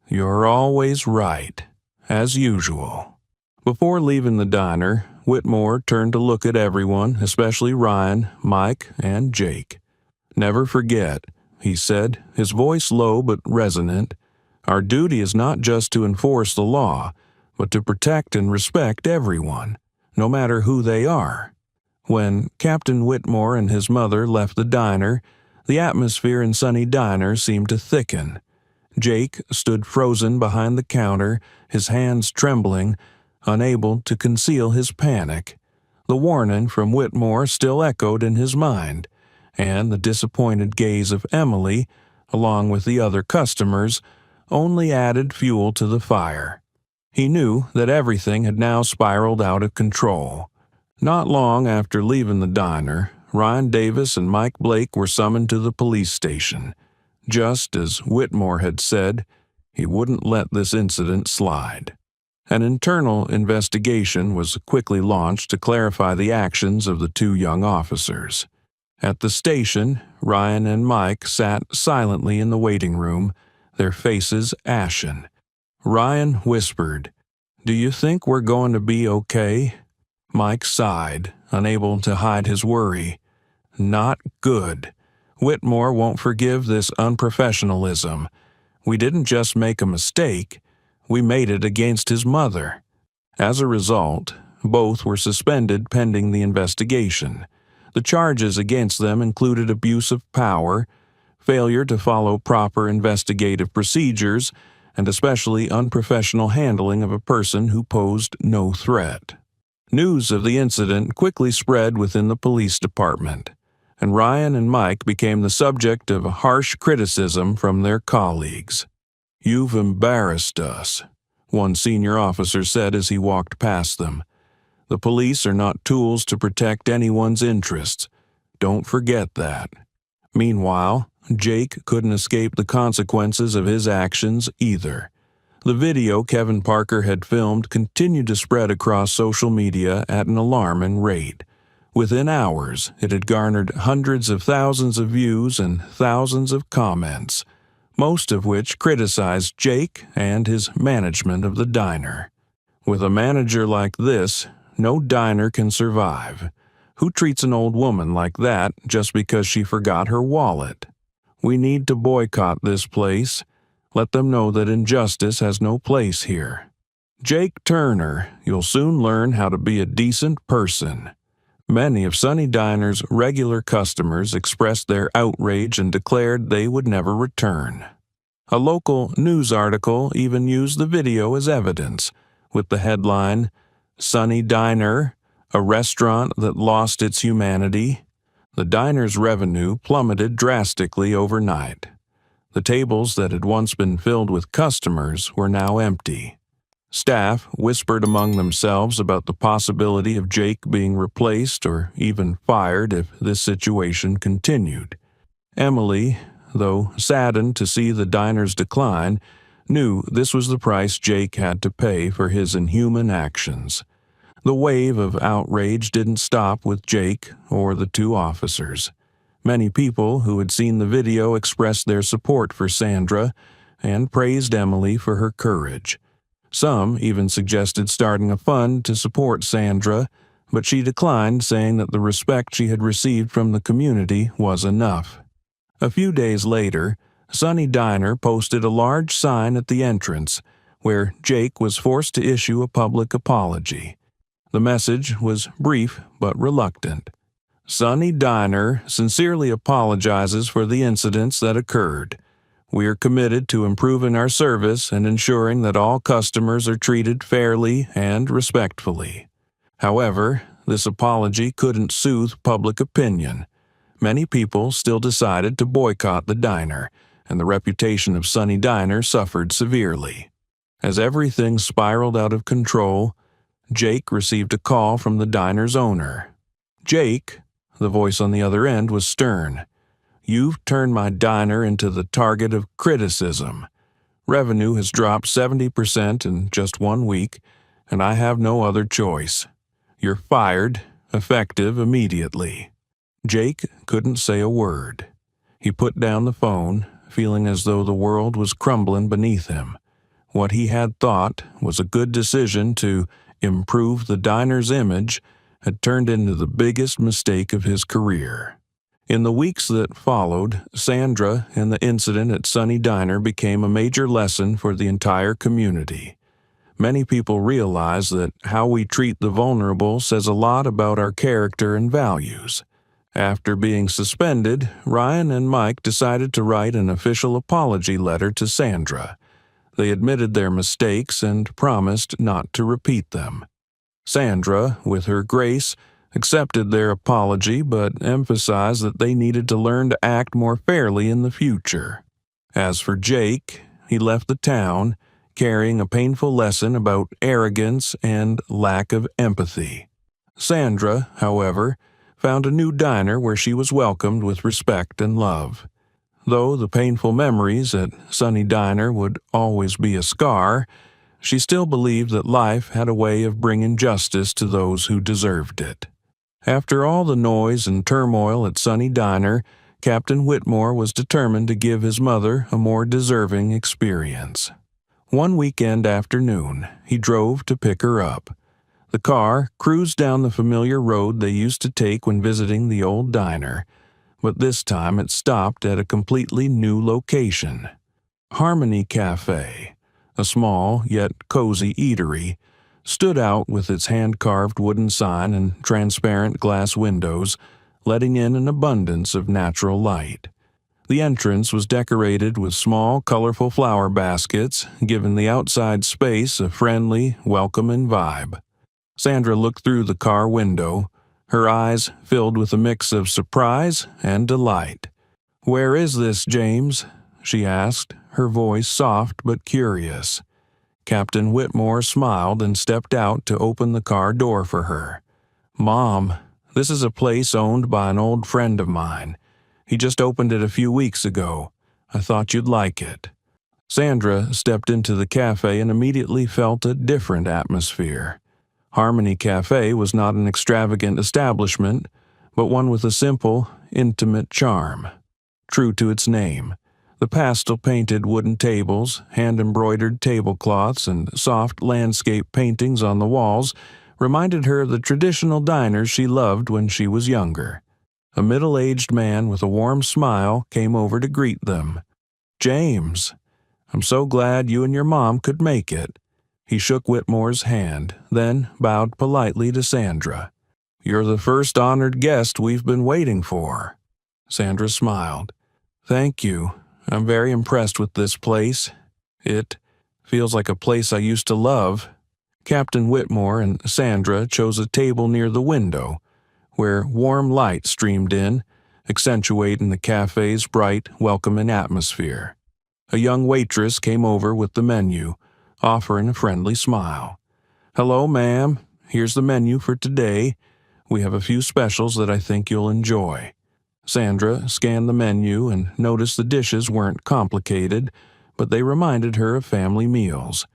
"You're always right, as usual." Before leaving the diner, Whitmore turned to look at everyone, especially Ryan, Mike, and Jake. "Never forget," he said, his voice low but resonant, "our duty is not just to enforce the law, but to protect and respect everyone, no matter who they are." When Captain Whitmore and his mother left the diner, the atmosphere in Sunny Diner seemed to thicken. Jake stood frozen behind the counter, his hands trembling, unable to conceal his panic. The warning from Whitmore still echoed in his mind, and the disappointed gaze of Emily, along with the other customers, only added fuel to the fire. He knew that everything had now spiraled out of control. Not long after leaving the diner, Ryan Davis and Mike Blake were summoned to the police station. Just as Whitmore had said, he wouldn't let this incident slide. An internal investigation was quickly launched to clarify the actions of the two young officers. At the station, Ryan and Mike sat silently in the waiting room, their faces ashen. Ryan whispered, "Do you think we're going to be okay?" Mike sighed, unable to hide his worry. "Not good. Whitmore won't forgive this unprofessionalism. We didn't just make a mistake, we made it against his mother." As a result, both were suspended pending the investigation. The charges against them included abuse of power, failure to follow proper investigative procedures, and especially unprofessional handling of a person who posed no threat. News of the incident quickly spread within the police department, and Ryan and Mike became the subject of harsh criticism from their colleagues. "You've embarrassed us," one senior officer said as he walked past them. "The police are not tools to protect anyone's interests. Don't forget that." Meanwhile, Jake couldn't escape the consequences of his actions either. The video Kevin Parker had filmed continued to spread across social media at an alarming rate. Within hours, it had garnered hundreds of thousands of views and thousands of comments, most of which criticized Jake and his management of the diner. With a manager like this, no diner can survive. Who treats an old woman like that just because she forgot her wallet? We need to boycott this place. Let them know that injustice has no place here. Jake Turner, you'll soon learn how to be a decent person. Many of Sunny Diner's regular customers expressed their outrage and declared they would never return. A local news article even used the video as evidence, with the headline, "Sunny Diner, a restaurant that lost its humanity." The diner's revenue plummeted drastically overnight. The tables that had once been filled with customers were now empty. Staff whispered among themselves about the possibility of Jake being replaced or even fired if this situation continued. Emily, though saddened to see the diner's decline, knew this was the price Jake had to pay for his inhuman actions. The wave of outrage didn't stop with Jake or the two officers. Many people who had seen the video expressed their support for Sandra and praised Emily for her courage. Some even suggested starting a fund to support Sandra, but she declined, saying that the respect she had received from the community was enough. A few days later, Sunny Diner posted a large sign at the entrance where Jake was forced to issue a public apology. The message was brief but reluctant. "Sunny Diner sincerely apologizes for the incidents that occurred. We are committed to improving our service and ensuring that all customers are treated fairly and respectfully." However, this apology couldn't soothe public opinion. Many people still decided to boycott the diner, and the reputation of Sunny Diner suffered severely. As everything spiraled out of control, Jake received a call from the diner's owner. "Jake," the voice on the other end was stern, "you've turned my diner into the target of criticism. Revenue has dropped 70% in just 1 week, and I have no other choice. You're fired, effective immediately." Jake couldn't say a word. He put down the phone, feeling as though the world was crumbling beneath him. What he had thought was a good decision to improve the diner's image had turned into the biggest mistake of his career. In the weeks that followed, Sandra and the incident at Sunny Diner became a major lesson for the entire community. Many people realize that how we treat the vulnerable says a lot about our character and values. After being suspended, Ryan and Mike decided to write an official apology letter to Sandra. They admitted their mistakes and promised not to repeat them. Sandra, with her grace, accepted their apology but emphasized that they needed to learn to act more fairly in the future. As for Jake, he left the town, carrying a painful lesson about arrogance and lack of empathy. Sandra, however, found a new diner where she was welcomed with respect and love. Though the painful memories at Sunny Diner would always be a scar, she still believed that life had a way of bringing justice to those who deserved it. After all the noise and turmoil at Sunny Diner, Captain Whitmore was determined to give his mother a more deserving experience. One weekend afternoon, he drove to pick her up. The car cruised down the familiar road they used to take when visiting the old diner, but this time it stopped at a completely new location. Harmony Cafe, a small yet cozy eatery, stood out with its hand-carved wooden sign and transparent glass windows, letting in an abundance of natural light. The entrance was decorated with small, colorful flower baskets, giving the outside space a friendly, welcoming vibe. Sandra looked through the car window, her eyes filled with a mix of surprise and delight. "Where is this, James?" she asked, her voice soft but curious. Captain Whitmore smiled and stepped out to open the car door for her. "Mom, this is a place owned by an old friend of mine. He just opened it a few weeks ago. I thought you'd like it." Sandra stepped into the cafe and immediately felt a different atmosphere. Harmony Cafe was not an extravagant establishment, but one with a simple, intimate charm. True to its name, the pastel-painted wooden tables, hand-embroidered tablecloths, and soft landscape paintings on the walls reminded her of the traditional diners she loved when she was younger. A middle-aged man with a warm smile came over to greet them. "James, I'm so glad you and your mom could make it." He shook Whitmore's hand, then bowed politely to Sandra. "You're the first honored guest we've been waiting for." Sandra smiled. "Thank you. I'm very impressed with this place. It feels like a place I used to love." Captain Whitmore and Sandra chose a table near the window, where warm light streamed in, accentuating the cafe's bright, welcoming atmosphere. A young waitress came over with the menu, offering a friendly smile. "Hello, ma'am. Here's the menu for today. We have a few specials that I think you'll enjoy." Sandra scanned the menu and noticed the dishes weren't complicated, but they reminded her of family meals: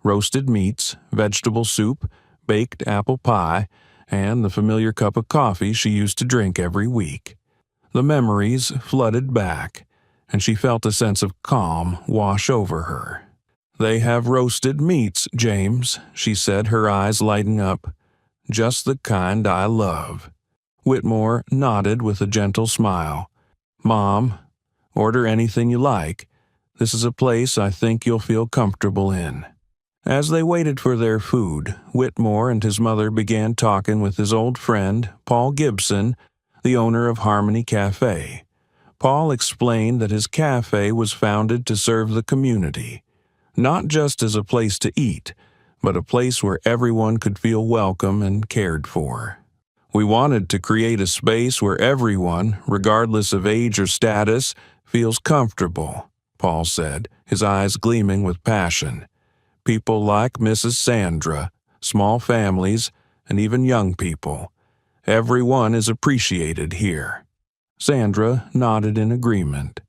roasted meats, vegetable soup, baked apple pie, and the familiar cup of coffee she used to drink every week. The memories flooded back, and she felt a sense of calm wash over her. "They have roasted meats, James," she said, her eyes lighting up. "Just the kind I love." Whitmore nodded with a gentle smile. "Mom, order anything you like. This is a place I think you'll feel comfortable in." As they waited for their food, Whitmore and his mother began talking with his old friend, Paul Gibson, the owner of Harmony Cafe. Paul explained that his cafe was founded to serve the community, not just as a place to eat, but a place where everyone could feel welcome and cared for. "We wanted to create a space where everyone, regardless of age or status, feels comfortable," Paul said, his eyes gleaming with passion. "People like Mrs. Sandra, small families, and even young people. Everyone is appreciated here." Sandra nodded in agreement.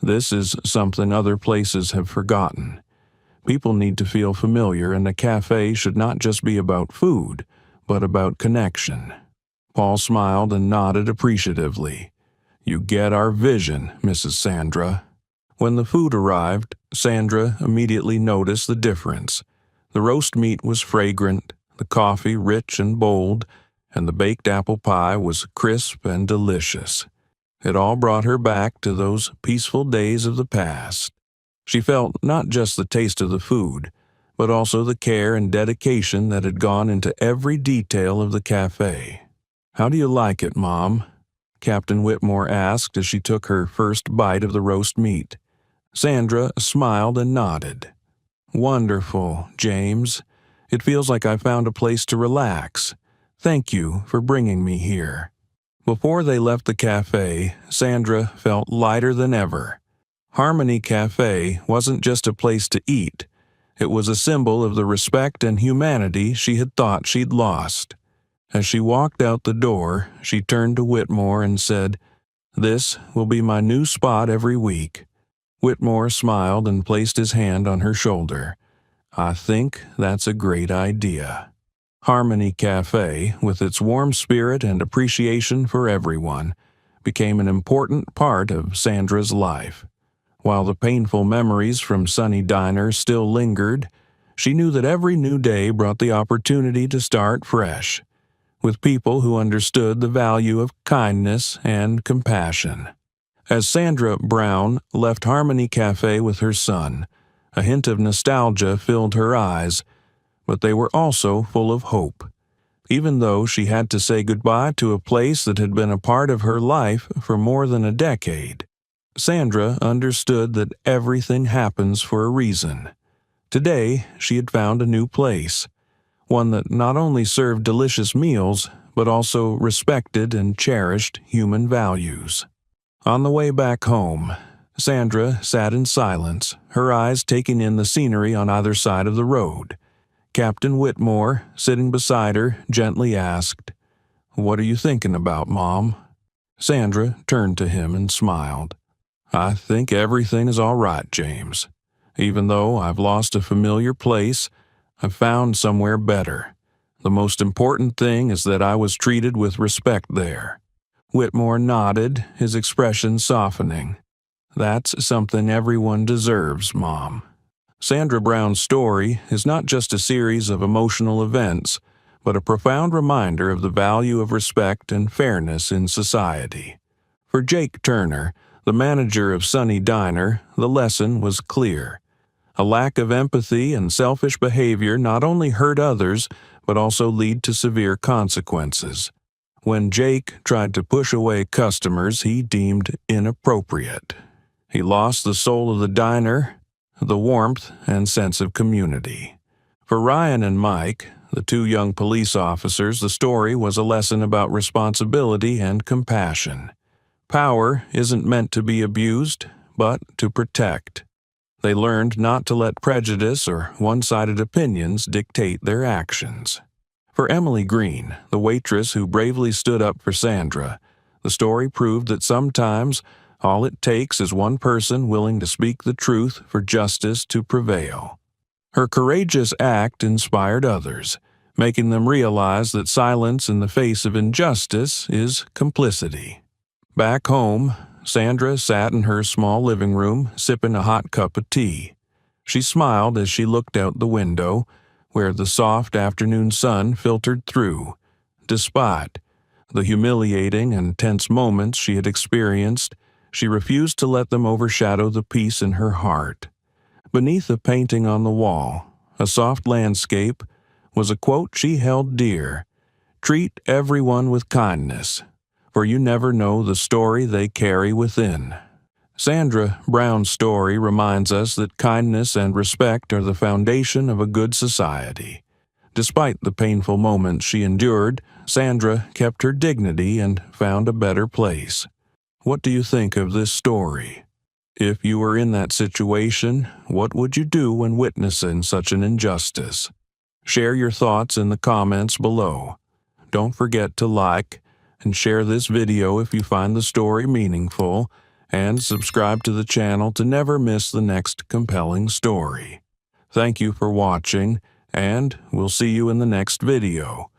"This is something other places have forgotten. People need to feel familiar, and a cafe should not just be about food, but about connection." Paul smiled and nodded appreciatively. "You get our vision, Mrs. Sandra." When the food arrived, Sandra immediately noticed the difference. The roast meat was fragrant, the coffee rich and bold, and the baked apple pie was crisp and delicious. It all brought her back to those peaceful days of the past. She felt not just the taste of the food, but also the care and dedication that had gone into every detail of the cafe. "How do you like it, Mom?" Captain Whitmore asked as she took her first bite of the roast meat. Sandra smiled and nodded. "Wonderful, James. It feels like I found a place to relax. Thank you for bringing me here." Before they left the cafe, Sandra felt lighter than ever. Harmony Cafe wasn't just a place to eat. It was a symbol of the respect and humanity she had thought she'd lost. As she walked out the door, she turned to Whitmore and said, "This will be my new spot every week." Whitmore smiled and placed his hand on her shoulder. "I think that's a great idea." Harmony Cafe, with its warm spirit and appreciation for everyone, became an important part of Sandra's life. While the painful memories from Sunny Diner still lingered, she knew that every new day brought the opportunity to start fresh, with people who understood the value of kindness and compassion. As Sandra Brown left Harmony Cafe with her son, a hint of nostalgia filled her eyes, but they were also full of hope. Even though she had to say goodbye to a place that had been a part of her life for more than a decade, Sandra understood that everything happens for a reason. Today, she had found a new place, one that not only served delicious meals, but also respected and cherished human values. On the way back home, Sandra sat in silence, her eyes taking in the scenery on either side of the road. Captain Whitmore, sitting beside her, gently asked, "What are you thinking about, Mom?" Sandra turned to him and smiled. "I think everything is all right, James. Even though I've lost a familiar place, I've found somewhere better. The most important thing is that I was treated with respect there." Whitmore nodded, his expression softening. "That's something everyone deserves, Mom." Sandra Brown's story is not just a series of emotional events, but a profound reminder of the value of respect and fairness in society. For Jake Turner, the manager of Sunny Diner, the lesson was clear. A lack of empathy and selfish behavior not only hurt others, but also lead to severe consequences. When Jake tried to push away customers he deemed inappropriate, He lost the soul of the diner, the warmth and sense of community. For Ryan and Mike, the two young police officers, the story was a lesson about responsibility and compassion. Power isn't meant to be abused, but to protect. They learned not to let prejudice or one-sided opinions dictate their actions. For Emily Green, the waitress who bravely stood up for Sandra, the story proved that sometimes all it takes is one person willing to speak the truth for justice to prevail. Her courageous act inspired others, making them realize that silence in the face of injustice is complicity. Back home, Sandra sat in her small living room, sipping a hot cup of tea. She smiled as she looked out the window, where the soft afternoon sun filtered through. Despite the humiliating and tense moments she had experienced, she refused to let them overshadow the peace in her heart. Beneath a painting on the wall, a soft landscape, was a quote she held dear: "Treat everyone with kindness, for you never know the story they carry within." Sandra Brown's story reminds us that kindness and respect are the foundation of a good society. Despite the painful moments she endured, Sandra kept her dignity and found a better place. What do you think of this story? If you were in that situation, what would you do when witnessing such an injustice? Share your thoughts in the comments below. Don't forget to like and share this video if you find the story meaningful, and subscribe to the channel to never miss the next compelling story. Thank you for watching, and we'll see you in the next video.